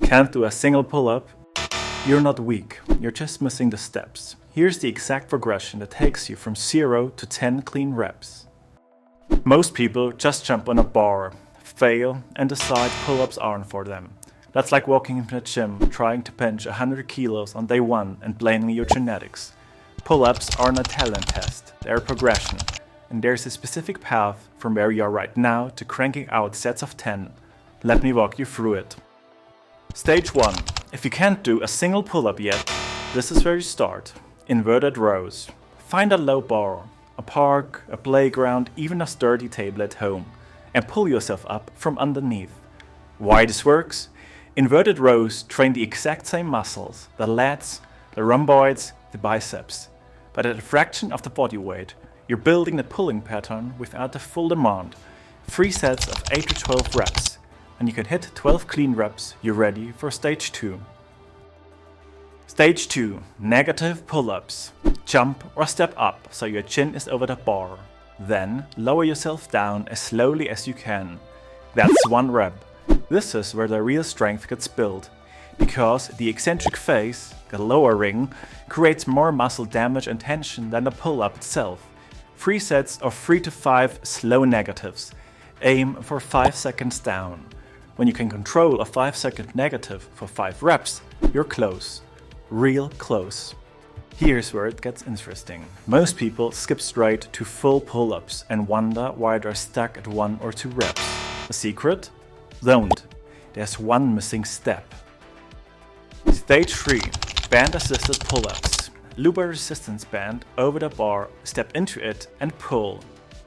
Can't do a single pull-up? You're not weak, you're just missing the steps. Here's the exact progression that takes you from 0 to 10 clean reps. Most people just jump on a bar, fail, and decide pull-ups aren't for them. That's like walking into a gym trying to bench 100 kilos on day 1 and blaming your genetics. Pull-ups aren't a talent test, they're a progression. And there's a specific path from where you are right now to cranking out sets of 10. Let me walk you through it. Stage 1. If you can't do a single pull-up yet, this is where you start. Inverted rows. Find a low bar, a park, a playground, even a sturdy table at home, and pull yourself up from underneath. Why this works? Inverted rows train the exact same muscles, the lats, the rhomboids, the biceps. But at a fraction of the body weight, you're building the pulling pattern without the full demand. 3 sets of 8 to 12 reps, and you can hit 12 clean reps, you're ready for stage 2. Stage 2. Negative pull-ups. Jump or step up so your chin is over the bar. Then lower yourself down as slowly as you can. That's 1 rep. This is where the real strength gets built, because the eccentric phase, the lower ring, creates more muscle damage and tension than the pull-up itself. 3 sets of 3 to 5 slow negatives. Aim for 5 seconds down. When you can control a 5-second negative for 5 reps, you're close. Real close. Here's where it gets interesting. Most people skip straight to full pull-ups and wonder why they're stuck at 1 or 2 reps. The secret? Don't. There's one missing step. Stage 3. Band-assisted pull-ups. Loop a resistance band over the bar, step into it and pull.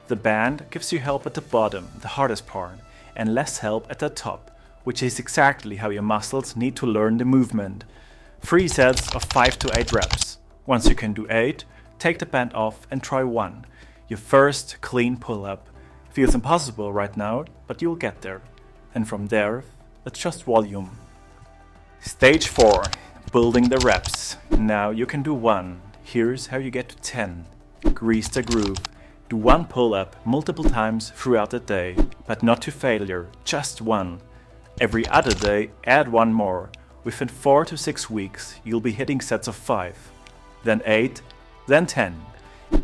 The band gives you help at the bottom, the hardest part, and less help at the top, which is exactly how your muscles need to learn the movement. 3 sets of 5 to 8 reps. Once you can do 8, take the band off and try 1. Your first clean pull-up. Feels impossible right now, but you'll get there. And from there, it's just volume. Stage 4. Building the reps. Now you can do 1. Here's how you get to 10. Grease the groove. Do 1 pull-up multiple times throughout the day, but not to failure, just 1. Every other day, add 1 more. Within 4 to 6 weeks, you'll be hitting sets of 5. Then 8, then 10.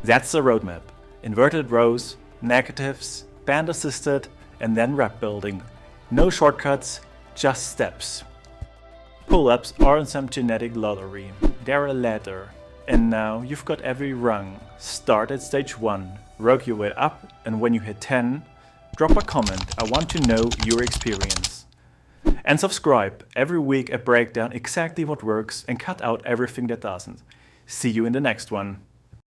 That's the roadmap. Inverted rows, negatives, band assisted, and then rep building. No shortcuts, just steps. Pull-ups aren't some genetic lottery, they're a ladder. And now you've got every rung. Start at stage 1, work your way up, and when you hit 10, drop a comment, I want to know your experience. And subscribe, every week I break down exactly what works and cut out everything that doesn't. See you in the next one.